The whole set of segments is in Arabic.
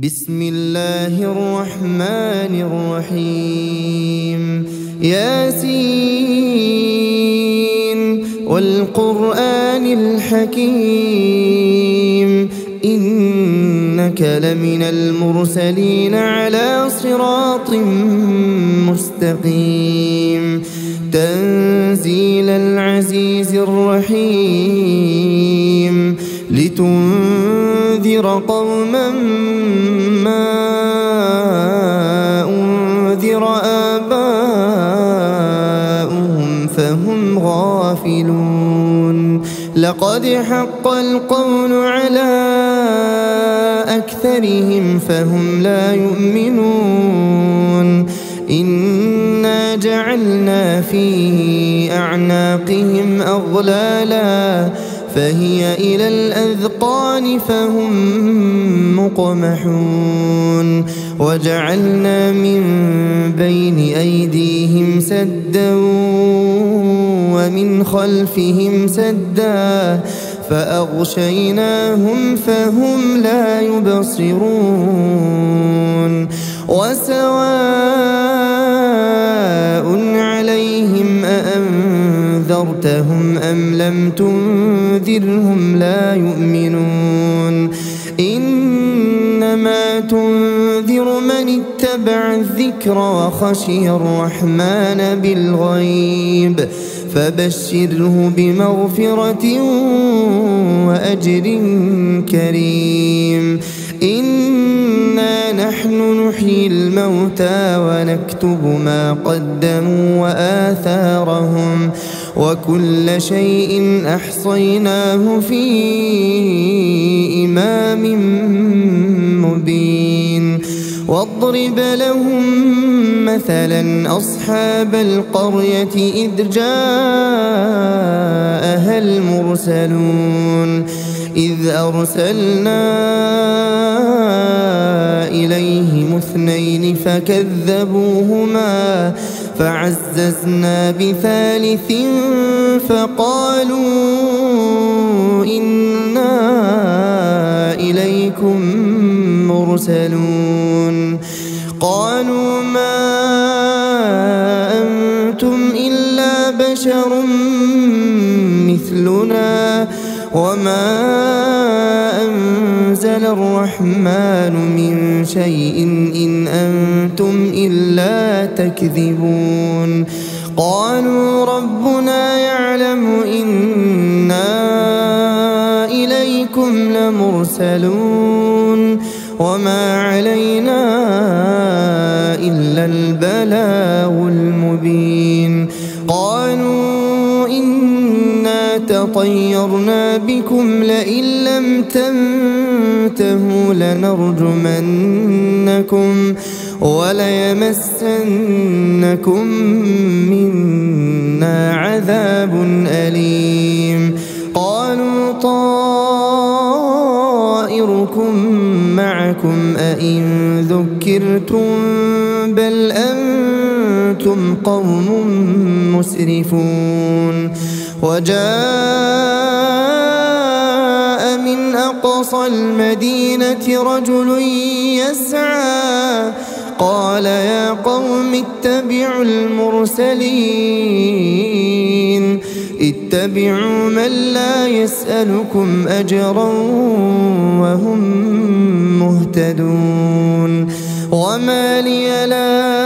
بسم الله الرحمن الرحيم ياسين والقرآن الحكيم إنك لمن المرسلين على صراط مستقيم تنزيل العزيز الرحيم لتنذر قوما ما أنذر آباؤهم فهم غافلون لقد حق القول على أكثرهم فهم لا يؤمنون إنا جعلنا في أعناقهم أغلالا فهي إلى الأذقان فهم مقمحون وجعلنا من بين أيديهم سدا ومن خلفهم سدا فأغشيناهم فهم لا يبصرون وسواء عليهم أأنذرتهم أم لم تنذرهم لا يؤمنون إنما تنذر من اتبع الذكر وخشي الرحمن بالغيب فبشره بمغفرة وأجر كريم إنا نحن نحيي الموتى ونكتب ما قدموا وآثارهم وكل شيء أحصيناه في إمام مبين واضرب لهم مثلا أصحاب القرية إذ جاءها المرسلون إذ أرسلنا إليهم اثنين فكذبوهما فعززنا بثالث فقالوا إنا إليكم مرسلون قالوا ما أنتم إلا بشر مثلنا وما أنزل الرحمن من شيء إن أنتم إلا تكذبون قالوا ربنا يعلم إنا إليكم لمرسلون وما علينا إلا البلاغ المبين قالوا إنا تطيرنا بكم لئن لم تنتهوا لنرجمنكم وليمسنكم منا عذاب أليم قالوا طائركم معكم أئن ذكرتم بل أنتم قوم مسرفون وجاء من أقصى المدينة رجل يسعى قال يا قوم اتبعوا المرسلين اتبعوا من لا يسألكم أجرا وهم مهتدون وما لي لا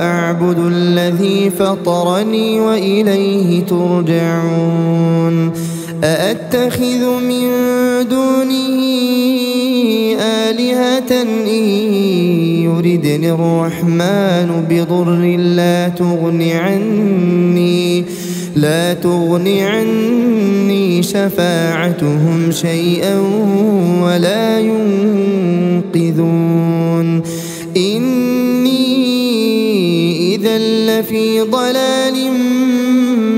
أعبد الذي فطرني وإليه ترجعون أأتخذ من دونه آلهة إن يردني الرحمن بضر لا تغن عني شفاعتهم شيئا ولا ينقذون إني إذا لفي ضلال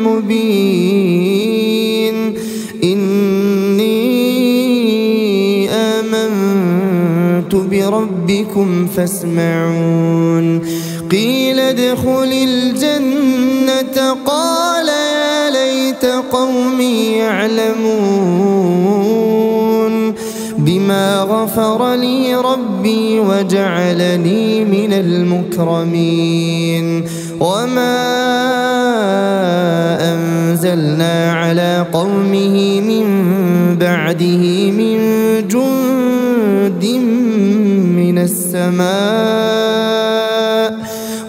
مبين إني آمنت بربكم فاسمعون قيل ادخل الجنة قال يا ليت قومي يعلمون بما فغفر لي ربي وجعلني من المكرمين. وما أنزلنا على قومه من بعده من جند من السماء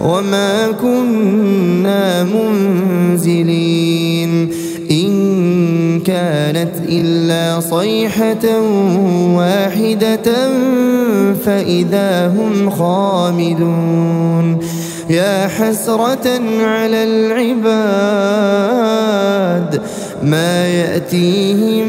وما كنا منزلين. إن كانت إلا صيحة واحدة فإذا هم خامدون. يا حسرة على العباد ما يأتيهم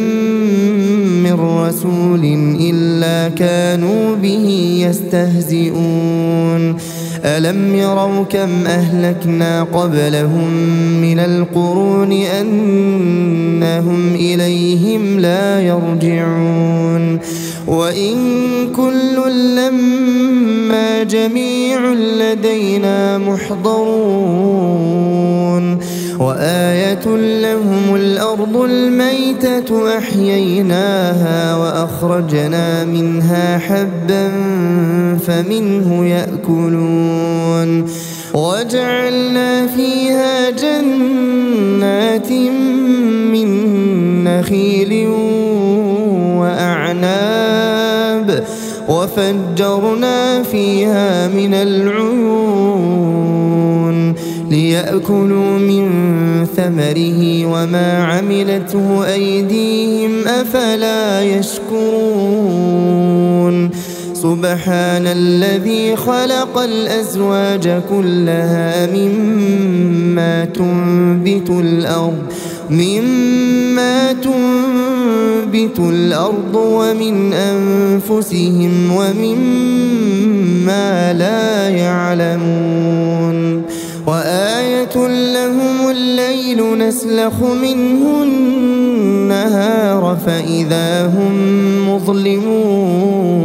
من رسول إلا كانوا به يستهزئون. ألم يروا كم أهلكنا قبلهم من القرون أنهم إليهم لا يرجعون. وإن كل لما جميع لدينا محضرون. وآية لهم الأرض الميتة أحييناها وأخرجنا منها حبا فمنه يأكلون. وجعلنا فيها جنات من نخيل وأعناب وفجرنا فيها من العيون ليأكلوا من ثمره وما عملته أيديهم أفلا يشكرون. سبحان الذي خلق الأزواج كلها مما تنبت الأرض ومن أنفسهم ومما لا يعلمون. وآية لهم الليل نسلخ منه النهار فإذا هم مظلمون.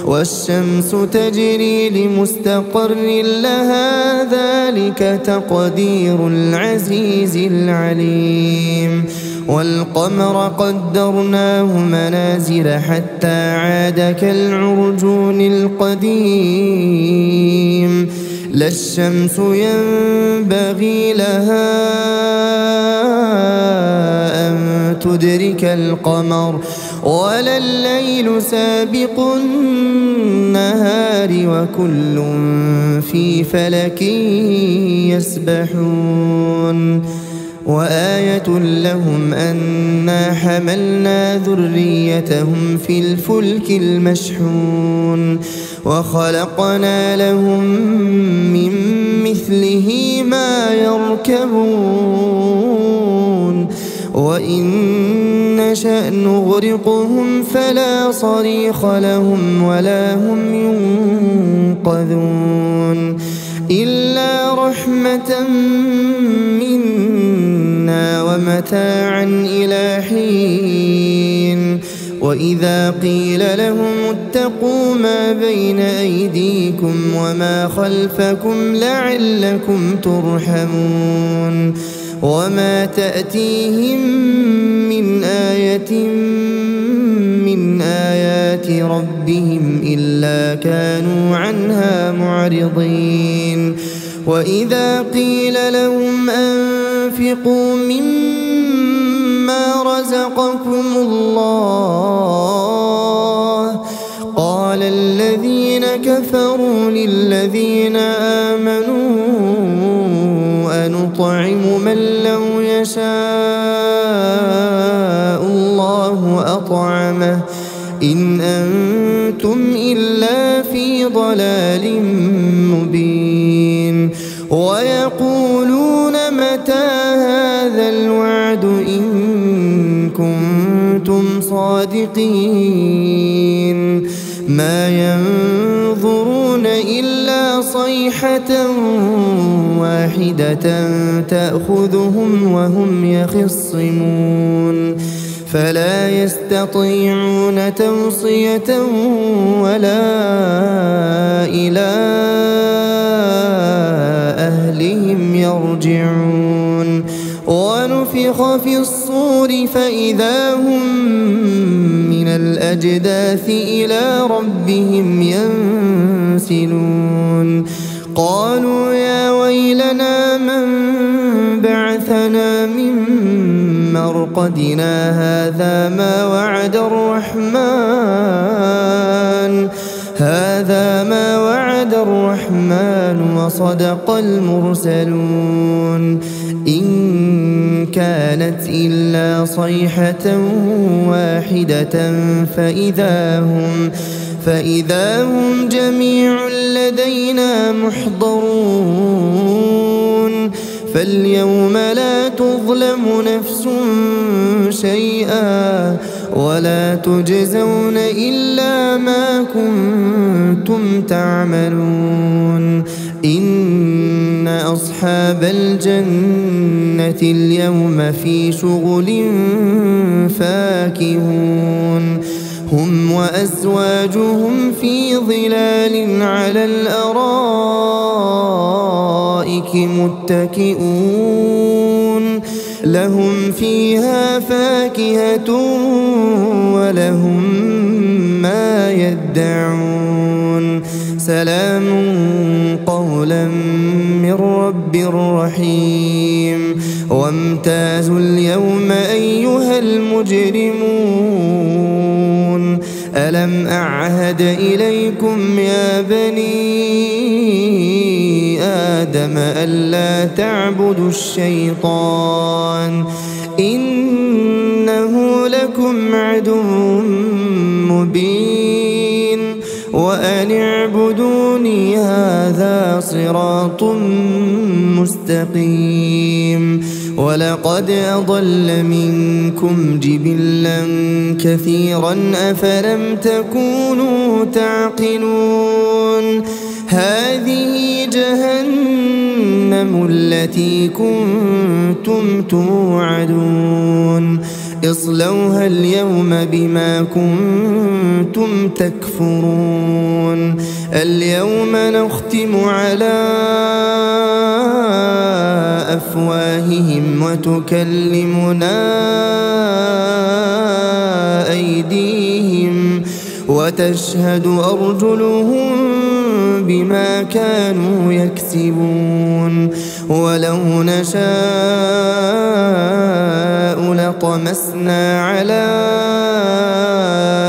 والشمس تجري لمستقر لها ذلك تقدير العزيز العليم. والقمر قدرناه منازل حتى عاد كالعرجون القديم. لا الشمس ينبغي لها أن تدرك القمر ولا الليل سابق النهار وكل في فلك يسبحون. وآية لهم أنا حملنا ذريتهم في الفلك المشحون وخلقنا لهم من مثله ما يركبون. وإن نشأ نغرقهم فلا صريخ لهم ولا هم ينقذون. إلا رحمة منا ومتاعا إلى حين. وإذا قيل لهم اتقوا ما بين أيديكم وما خلفكم لعلكم ترحمون. وما تأتيهم من آية من آيات ربهم إلا كانوا عنها معرضين. وإذا قيل لهم أنفقوا مما رزقكم الله قال الذين كفروا للذين آمنوا أنطعم من لو يشاء الله أطعمه إن أنتم إلا في ضلال مبين. ويقولون متى هذا الوعد إن كنتم صادقين. ما ينظرون إلا صيحة واحدة تأخذهم وهم يخصمون فلا يستطيعون توصية ولا إلى أهلهم يرجعون. ونفخ في الصور فإذا هم من الأجداث الأجداث إلى ربهم ينسلون قالوا يا ويلنا من بعثنا من مرقدنا هذا ما وعد الرحمن وصدق المرسلون إن كانت إلا صيحة واحدة فإذا هم جميع لدينا محضرون فاليوم لا تظلم نفس شيئا ولا تجزون إلا ما كنتم تعملون إن أصحاب الجنة اليوم في شغل فاكهون هم وأزواجهم في ظلال على الأرائك متكئون لهم فيها فاكهة ولهم ما يدعون سلام قولا من رب رحيم وامتازوا اليوم أيها المجرمون ألم أعهد إليكم يا بني آدم ألا تعبدوا الشيطان إنه لكم عدو مبين وأن اعبدوني هذا صراط مستقيم ولقد أضل منكم جبلا كثيرا أفلم تكونوا تعقلون هذه جهنم التي كنتم توعدون اصلوها اليوم بما كنتم تكفرون اليوم نختم على أفواههم وتكلمنا أيديهم وتشهد أرجلهم بما كانوا يكسبون ولو نشاء لطمسنا على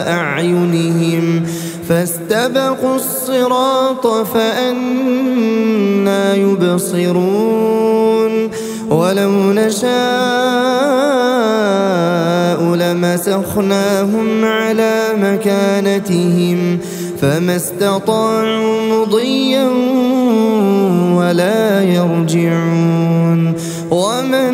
أعينهم فاستبقوا الصراط فأنى يبصرون ولو نشاء لمسخناهم على مكانتهم فما استطاعوا مضيا ولا يرجعون ومن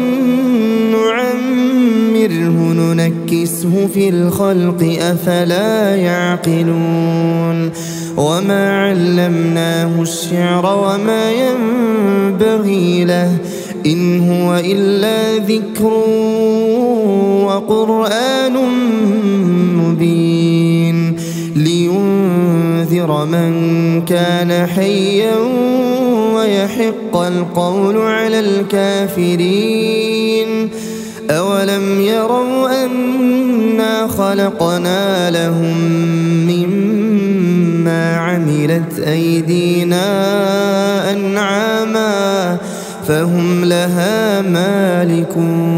نعمره ننكسه في الخلق أفلا يعقلون وما علمناه الشعر وما ينبغي له إن هو إلا ذكر وقرآن مبين لينذر من كان حيا ويحق القول على الكافرين أولم يروا أنا خلقنا لهم مما عملت أيدينا أنعاما فهم لها مالكون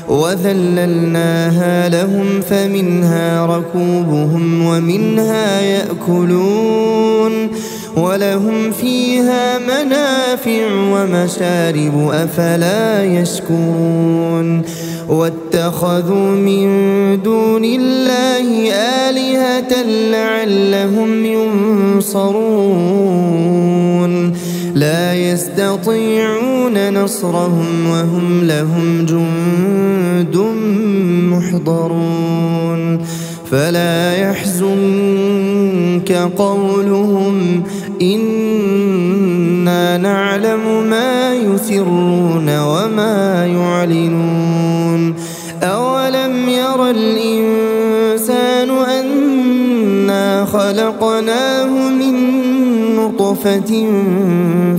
وذللناها لهم فمنها ركوبهم ومنها يأكلون ولهم فيها منافع ومشارب أفلا يشكرون واتخذوا من دون الله آلهة لعلهم ينصرون لا يستطيعون نصرهم وهم لهم جند محضرون فلا يحزنك قولهم إنا نعلم ما يسرون وما يعلنون أولم ير الإنسان أنا خلقناه من نطفة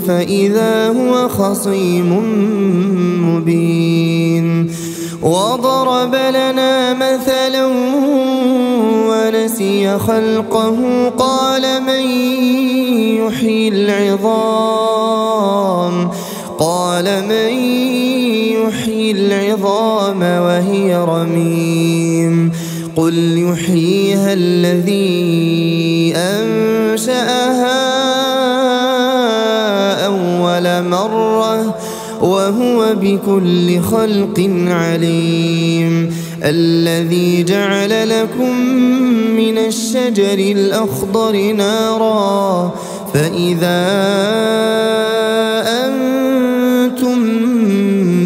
فإذا هو خصيم مبين وضرب لنا مثلا ونسي خلقه قال من يحيي العظام وهي رميم قل يحييها الذي أنشأها أول مرة وهو بكل خلق عليم الذي جعل لكم من الشجر الأخضر نارا فإذا أنتم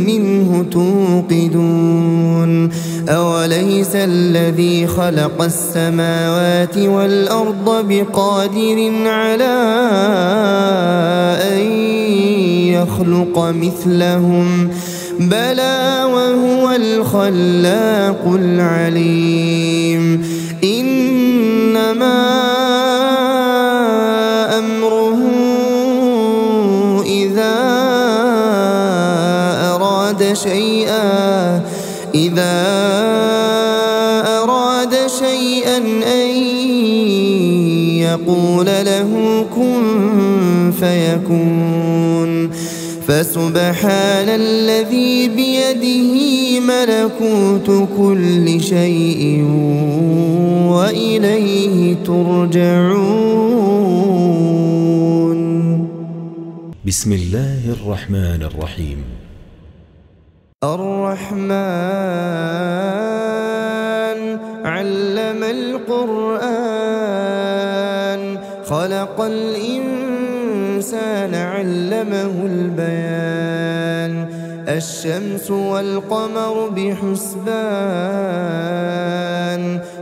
منه توقدون أوليس الذي خلق السماوات والأرض بقادر على أن يخلق مثلهم بلى وهو الخلاق العليم إنما أمره إذا أراد شيئا أن يقول له كن فيكون فسبحان الذي بيده ملكوت كل شيء وإليه ترجعون. بسم الله الرحمن الرحيم. الرحمن علم القرآن خلق الإنسان علمه البيان الشمس والقمر بحسبان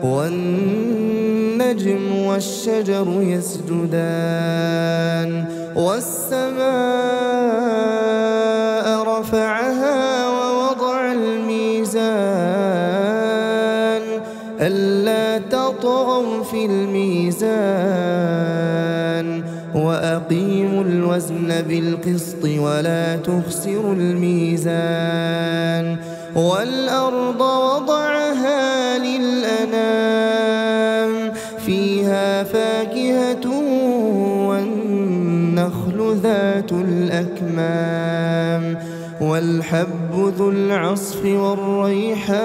والنجم والشجر يسجدان والسماء رفعها ووضع الميزان ألا تطغوا في الميزان وأقيموا الوزن بالقسط ولا تخسروا الميزان والأرض وضعها للأنام فيها فاكهة والنخل ذات الأكمام والحب ذو العصف والريحان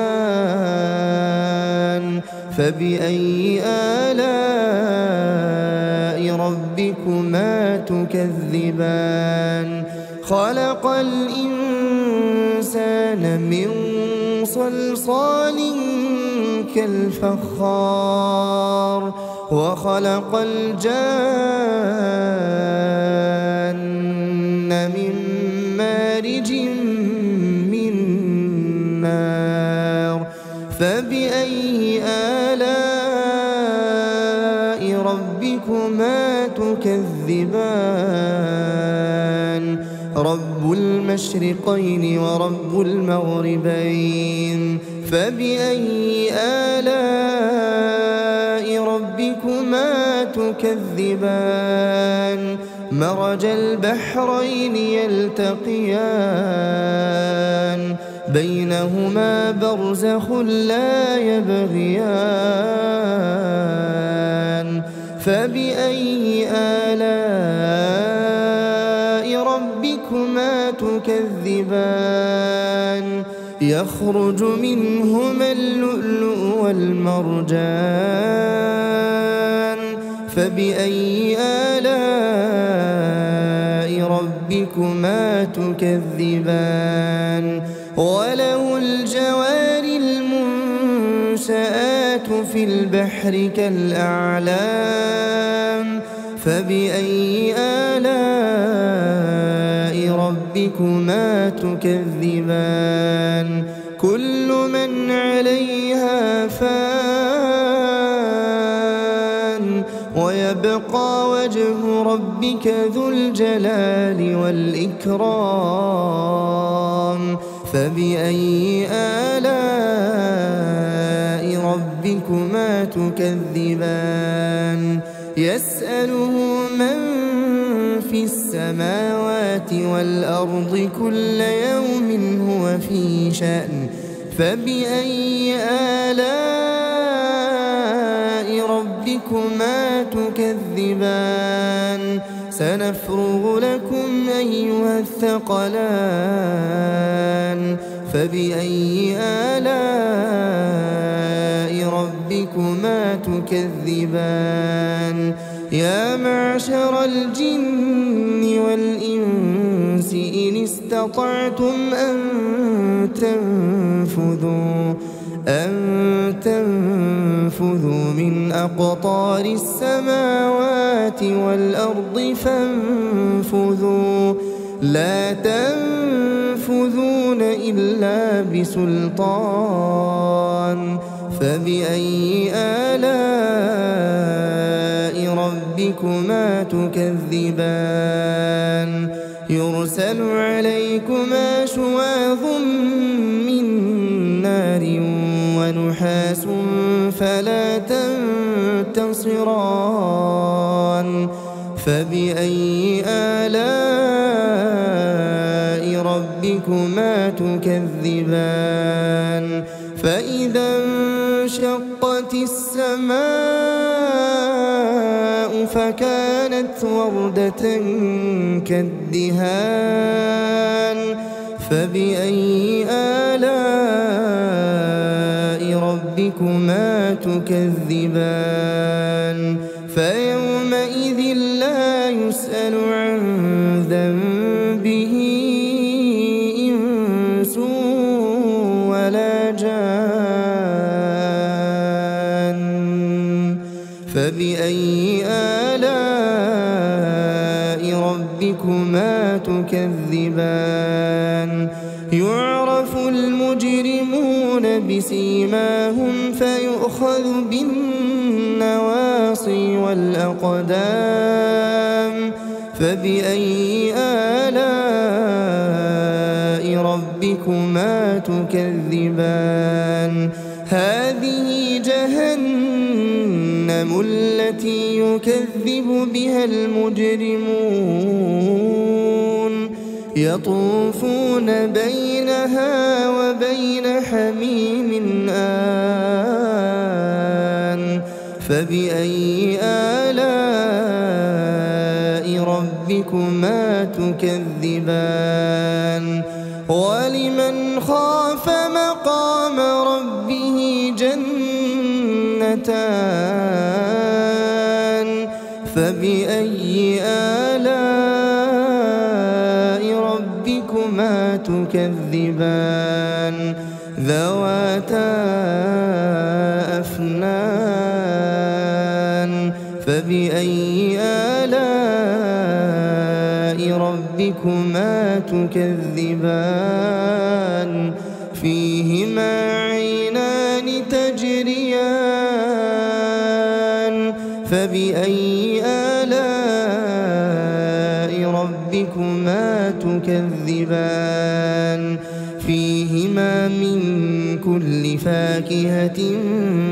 فبأي آلاء ربكما تكذبان خلق الإنسان من صلصال كالفخار وخلق الجان من مارج من نار فبأي آلاء ربكما تكذبان رب المشرقين ورب المغربين فبأي آلاء ربكما تكذبان مرج البحرين يلتقيان بينهما برزخ لا يبغيان فبأي آلاء ربكما تكذبان يخرج منهما اللؤلؤ والمرجان فبأي آلاء ربكما تكذبان وله الجوار المنشآت في البحر كالأعلام فبأي آلاء ربكما تكذبان كل من عليها فان ويبقى وجه ربك ذو الجلال والإكرام فبأي آلاء ربكما تكذبان يسأله من في السماوات والأرض كل يوم هو في شأن فبأي آلاء ربكما تكذبان سنفرغ لكم أيها الثقلان فبأي آلاء ربكما تكذبان يا معشر الجن والإنس إن استطعتم أن تنفذوا من أقطار السماوات والأرض فانفذوا لا تنفذون إلا بسلطان فبأي آلاء ربكما تكذبان يرسل عليكما شواظ من نار ونحاس فلا تنتصران فبأي آلاء ربكما تكذبان فإذا انشقت السماء فكانت وردة كالدهان فبأي آلاء ربكما تكذبان فيومئذ لا يسأل عن ذنبه إنس ولا جان فبأي آلاء ربكما تكذبان يعرف المجرمون بسيماهم فيؤخذ بالنواصي والأقدام فبأي آلاء ربكما تكذبان هذه جهنم التي يكذب بها المجرمون يطوفون بينها وبين حميم آن فبأي آلاء ربكما تكذبان ولمن خاف مقام ربه جنتان فبأي آلاء ربكما تكذبان ذواتا أفنان فبأي آلاء ربكما تكذبان فيهما عينان تجريان فبأي آلاء ربكما تكذبان فيهما من كل فاكهة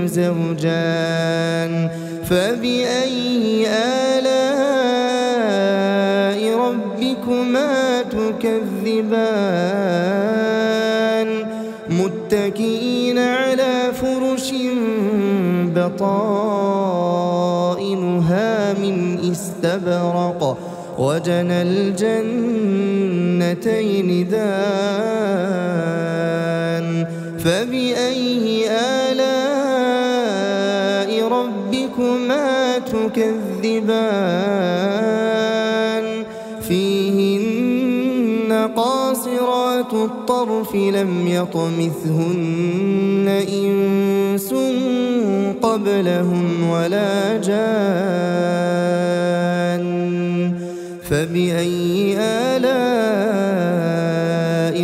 زوجان فبأي آلاء ربكما تكذبان متكئين على فرش بطائنها من استبرق وجنى الجنتين دان فبأي آلاء ربكما تكذبان فيهن قاصرات الطرف لم يطمثهن إنس قبلهم ولا جان فبأي آلاء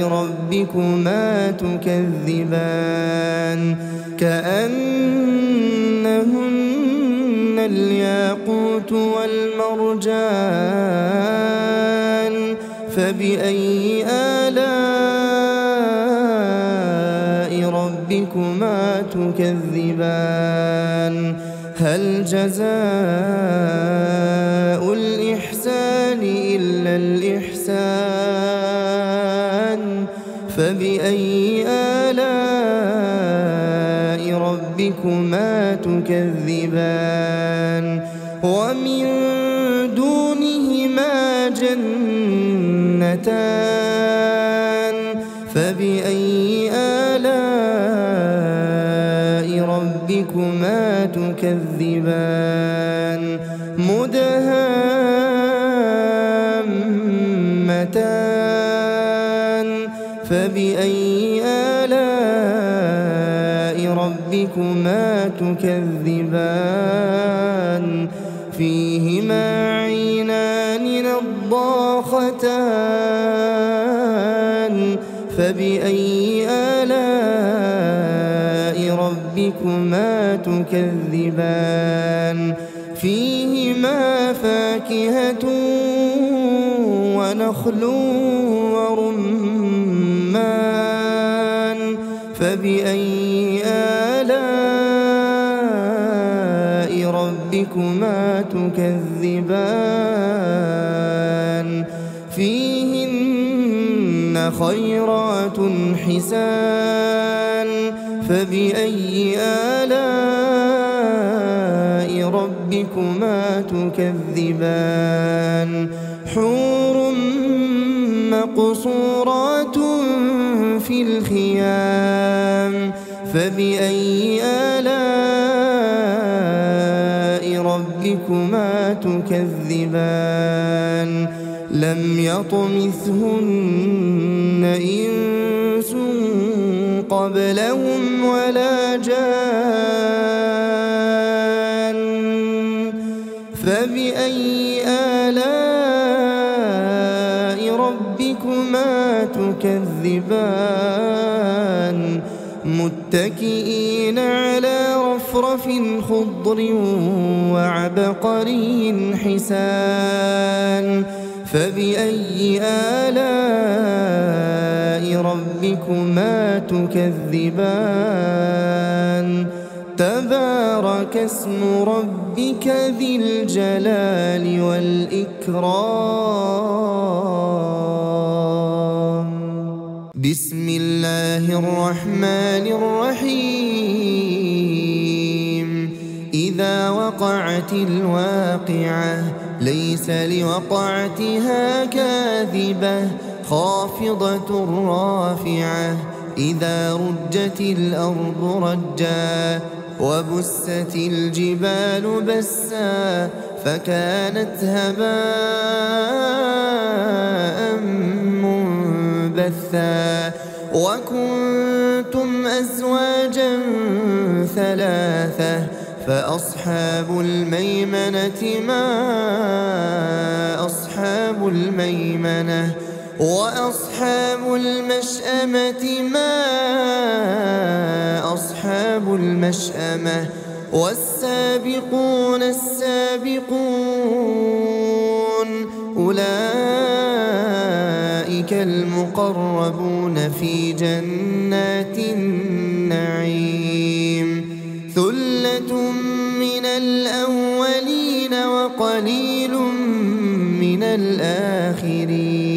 ربكما تكذبان كأنهن الياقوت والمرجان فبأي آلاء ربكما تكذبان هل جزاء الإحسان إلا الإحسان؟ فبأي آلاء ربكما تكذبان ومن دونهما جنتان فبأي آلاء ربكما تكذبان مدهامتان فبأي آلاء ربكما تكذبان فيهما عينان نضاختان فبأي آلاء ربكما تكذبان فيهما فاكهة ونخل ورمان فبأي آلاء ربكما تكذبان فيهن خيرات حسان فبأي آلاء ربكما تكذبان حور مقصورات في الخيام فبأي آلاء ربكما تكذبان لم يطمثهن إنس قبلهم ولا جان فبأي آلاء ربكما تكذبان متكئين على رفرف خضر وعبقري حسان فبأي آلاء ربكما تكذبان تبارك اسم ربك ذي الجلال والإكرام بسم الله الرحمن الرحيم إذا وقعت الواقعة ليس لوقعتها كاذبة خافضة رافعة إذا رجت الأرض رجا وبست الجبال بسا فكانت هباء منبثا وكنتم أزواجا ثلاثة فأصحاب الميمنة ما أصحاب الميمنة وأصحاب المشأمة ما أصحاب المشأمة والسابقون السابقون أولئك المقربون في جنات النعيم ثلة من الأولين وقليل من الآخرين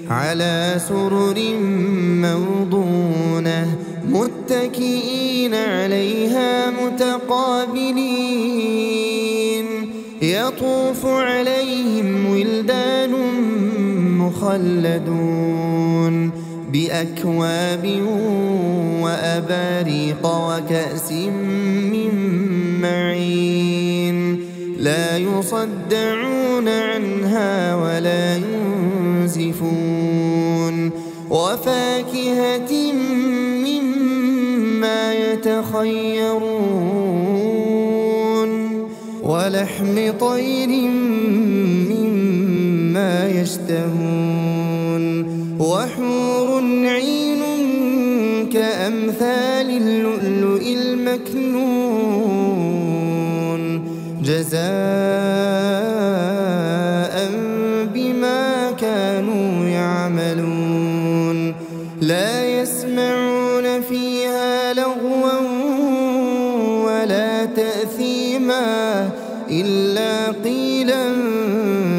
على سرر موضونة متكئين عليها متقابلين يطوف عليهم ولدان مخلدون بأكواب وأباريق وكأس من معين لا يصدعون عنها ولا ينزفون وفاكهة مما يتخيرون ولحم طير مما يشتهون وحور عين كأمثال اللؤلؤ المكنون جزاء بما كانوا يعملون لا يسمعون فيها لغوا ولا تأثيما إلا قيلا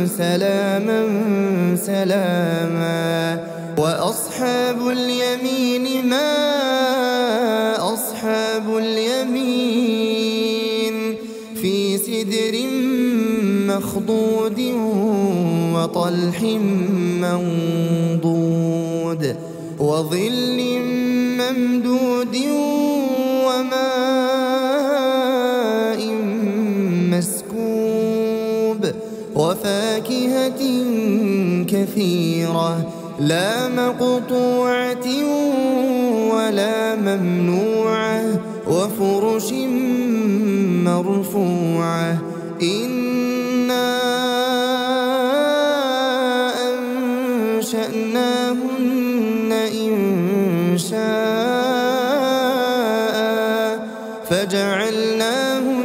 سلاما سلاما وأصحاب اليمين ما أصحاب وأصحاب اليمين في سدر مخضود وطلح منضود وظل ممدود وماء مسكوب وفاكهة كثيرة لا مقطوعة ولا ممنوعة وفرش مرفوعة إنا أنشأناهن إنشاء فجعلناهن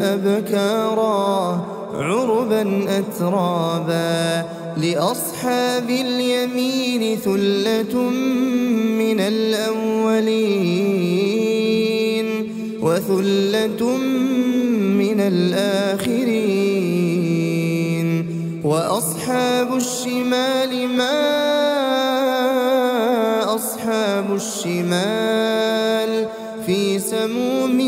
أبكارا عربا أترابا لأصحاب اليمين ثلة من الأولين وثلة من الآخرين وأصحاب الشمال ما أصحاب الشمال في سموم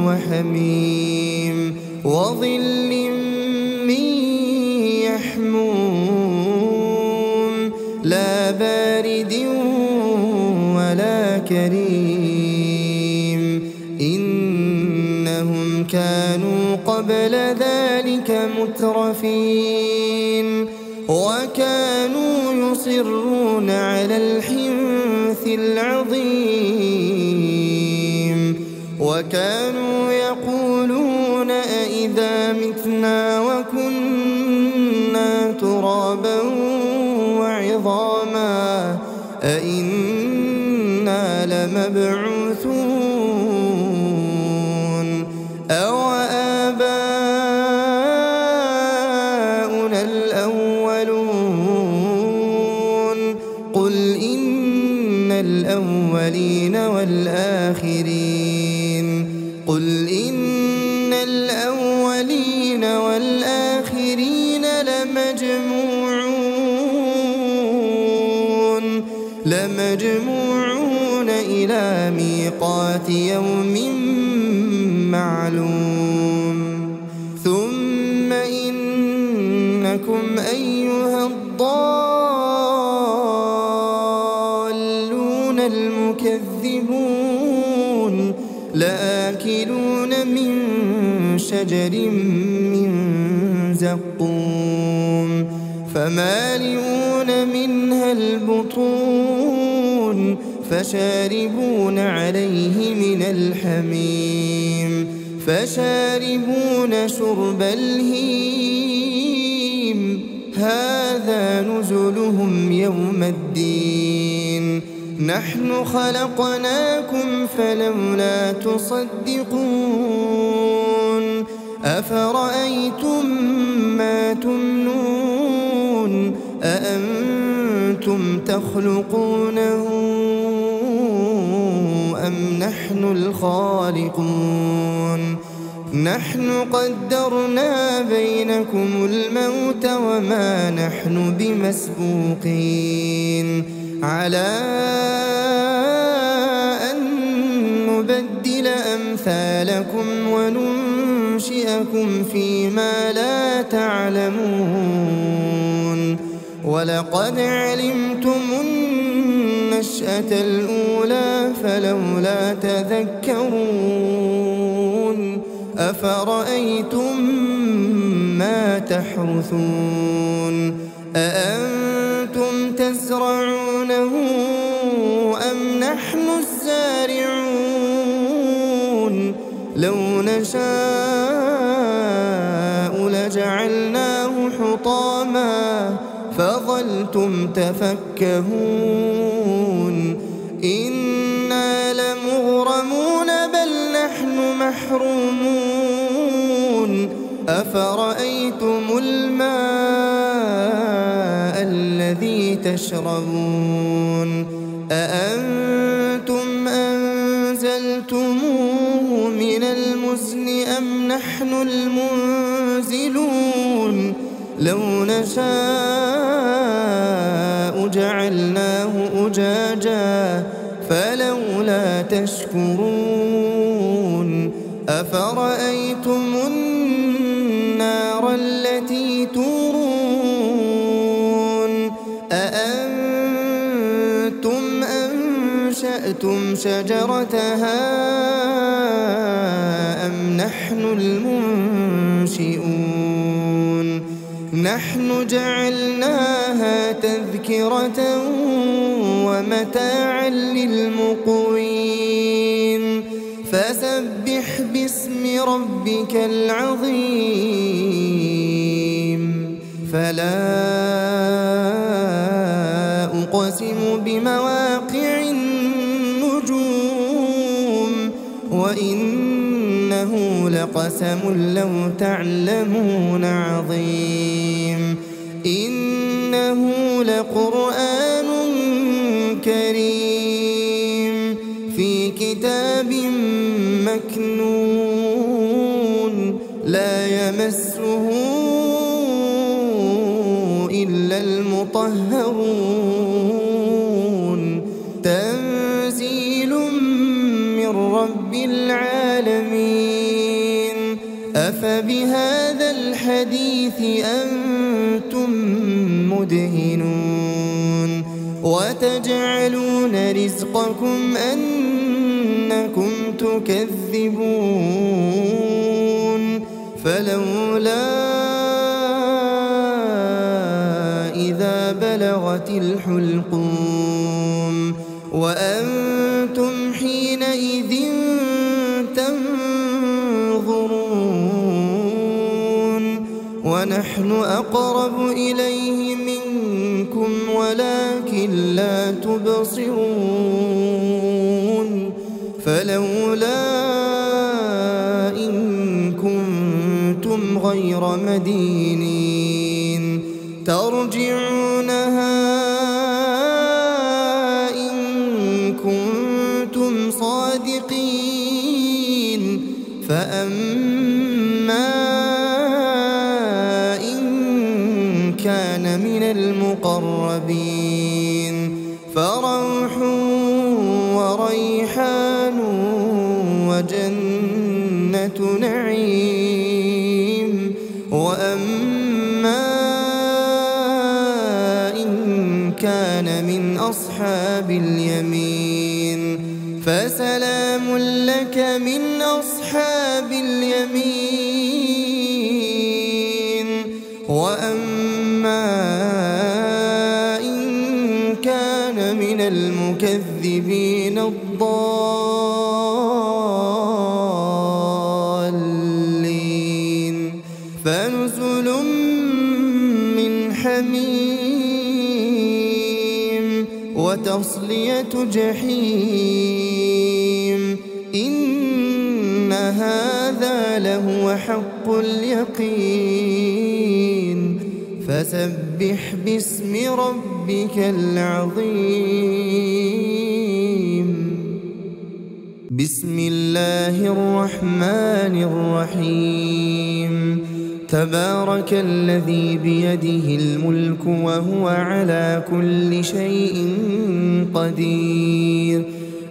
وحميم وظل من يحموم لا بارد ولا كريم إنهم كانوا قبل ذلك مترفين وكانوا يصرون على الحنث العظيم وكانوا يقولون أئذا متنا وكنا ترابا وعظاما أئنا لمبعوثون أو آباؤنا الأولون قل إن الأولين والآخرين قل إن الأولين والآخرين لمجموعون إلى ميقات يوم معلوم ثم إنكم أيها الضالون المكذبون لآكلون من شجر من زقوم فمالئون منها البطون فشاربون عليه من الحميم فشاربون شرب الهيم هذا نزلهم يوم الدين نحن خلقناكم فلولا تصدقون أفرأيتم ما تمنون أأنتم تخلقونه أم نحن الخالقون نحن قدرنا بينكم الموت وما نحن بمسبوقين على أن نبدل أمثالكم وننشئكم فيما لا تعلمون ولقد علمتم النشأة الأولى فلولا تذكرون أفرأيتم ما تحرثون أأنتم تزرعونه أم نحن الزارعون لو نشاء لجعلناه حطاما فظلتم تفكهون إنا لمغرمون بل نحن محرومون أفرأيتم الماء الذي تشربون أأنتم أنزلتموه من المزن أم نحن المنزلون لو نشاء جعلناه أجاجا فلولا تشكرون أفرأيتم النار التي تورون أأنتم أنشأتم شجرتها أم نحن المنشئون نحن جعلناها تذكرة ومتاعا للمقوين فسبح باسم ربك العظيم فلا أقسم بمواقع النجوم وإنه لقسم لو تعلمون عظيم إنه لقرآن كريم في كتاب مكنون لا يمسه إلا المطهرون تنزيل من رب العالمين أفبهذا الحديث أنتم مدهنون وتجعلون رزقكم أنكم تكذبون فلولا إذا بلغت الحلقوم وأنتم حينئذ تنظرون ونحن أقرب إليه منكم ولكن لا تبصرون فلولا إن كنتم غير مدينين ترجعونها إن كنتم صادقين فأما إن كان من المقربين فروح وريحان وجنة نعيم وأما إن كان من أصحاب اليمين فسلام لك من أصحاب اليمين وأما إن كان من المكذبين الضالين فنزل من حميم وتصلية جحيم إن هذا لهو حق اليقين فسبح باسم ربك العظيم بسم الله الرحمن الرحيم تبارك الذي بيده الملك وهو على كل شيء قدير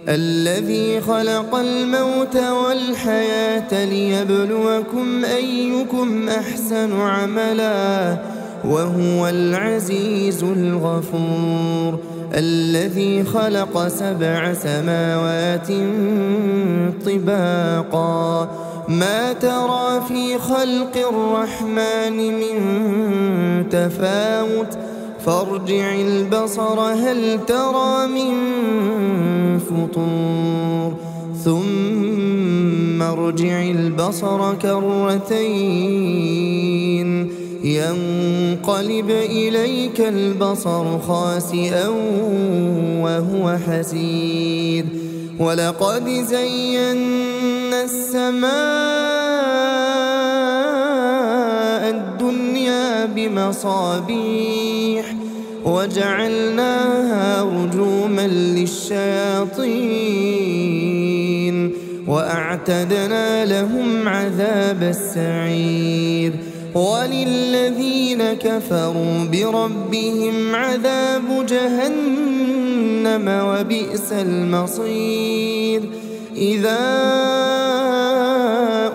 الذي خلق الموت والحياة ليبلوكم أيكم أحسن عملا وهو العزيز الغفور الذي خلق 7 سماوات طباقا ما ترى في خلق الرحمن من تفاوت فارجع البصر هل ترى من فطور ثم ارجع البصر كرتين ينقلب إليك البصر خاسئا وهو حسير ولقد زينا السماء الدنيا بمصابيح وجعلناها رجوما للشياطين وأعتدنا لهم عذاب السعير وللذين كفروا بربهم عذاب جهنم وبئس المصير إذا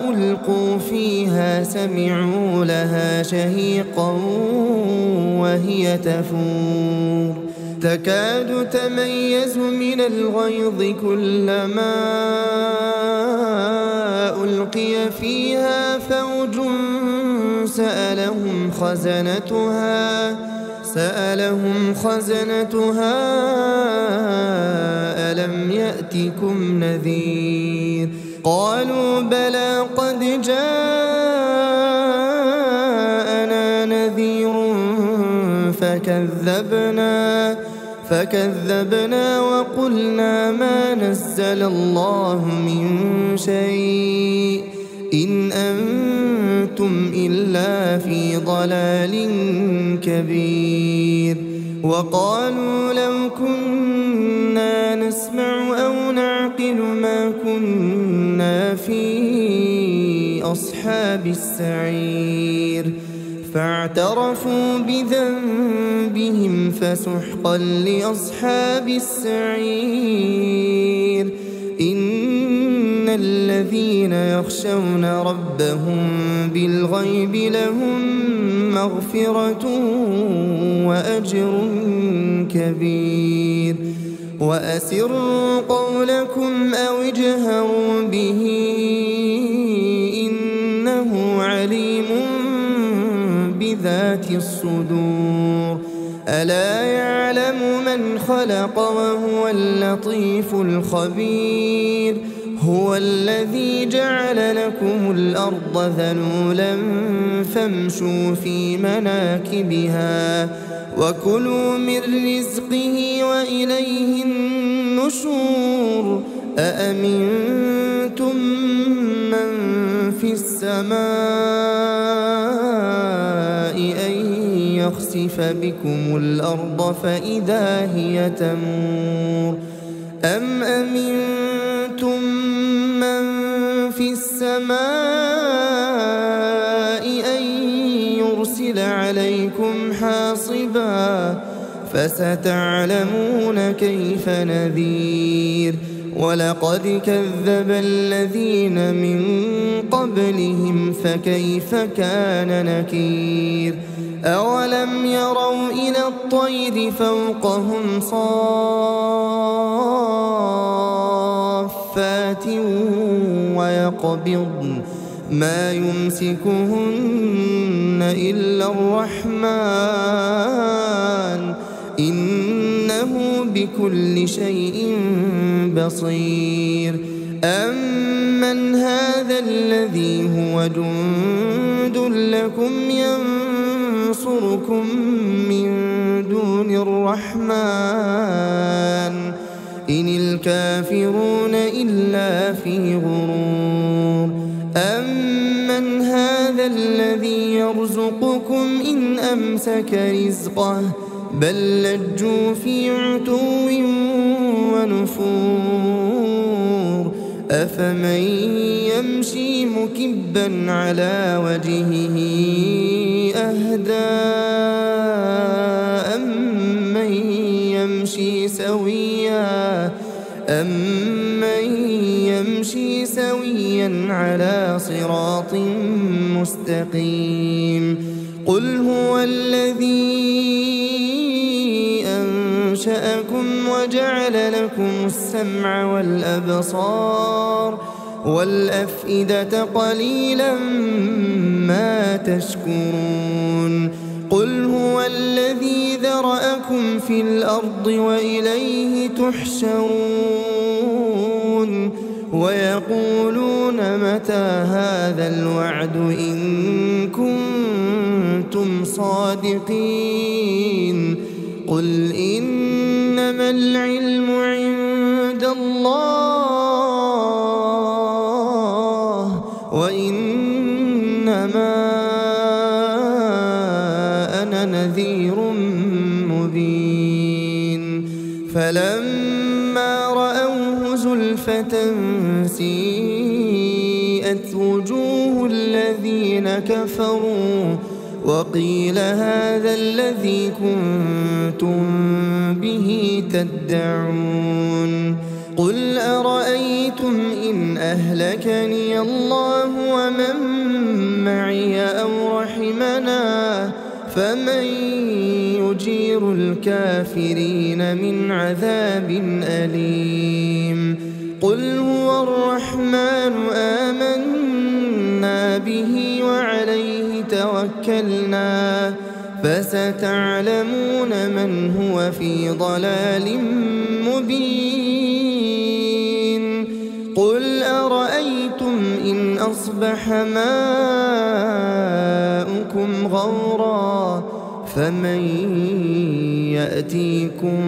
ألقوا فيها سمعوا لها شهيقا وهي تفور تكاد تميز من الغيظ كلما ألقي فيها فوج سألهم خزنتها ألم يأتكم نذير قالوا بلى قد جاءنا نذير فكذبنا وقلنا ما نزل الله من شيء إن أنتم إلا في ضلال كبير وقالوا لو كنا نسمع أو نعقل ما كنا في أصحاب السعير فاعترفوا بذنبهم فسحقا لأصحاب السعير إن الذين يخشون ربهم بالغيب لهم مغفرة وأجر كبير وأسروا قولكم أو اجهروا به إنه عليم بذات الصدور ألا يعلم من خلق وهو اللطيف الخبير هو الذي جعل لكم الأرض ذلولا فامشوا في مناكبها وكلوا من رزقه وإليه النشور أأمنتم من في السماء أن يخسف بكم الأرض فإذا هي تمور أم أمنتم من في السماء أن يرسل عليكم حاصبا فستعلمون كيف نذير ولقد كذب الذين من قبلهم فكيف كان نكير أولم يروا إلى الطير فوقهم صافات ويقبضن ما يمسكهن إلا الرحمن إنه بكل شيء بصير أمن هذا الذي هو جند لكم ينصركم من دون الرحمن إن الكافرون إلا في غرور أمن هذا الذي يرزقكم إن أمسك رزقه بل لجوا في عتو ونفور أفمن يمشي مكبا على وجهه أهدى أمن يمشي سويا على صراط مستقيم قل هو الذي أنشأكم وجعل لكم السمع والأبصار والأفئدة قليلا ما تشكرون قل هو الذي ذرأكم في الأرض وإليه تحشرون ويقولون متى هذا الوعد إن كنتم صادقين قل إنما العلم عند الله وإنما أنا نذير مبين فلما رأوه زلفة سيئت وجوه الذين الذين كفروا وقيل هذا الذي كنتم به تدعون قل أرأيتم إن أهلكني الله ومن معي أو رحمنا فمن يجير الكافرين من عذاب أليم قل هو الرحمن آمنا به وعليه توكلنا فستعلمون من هو في ضلال مبين قل أرأيتم إن أصبح ماؤكم غورا فمن يأتيكم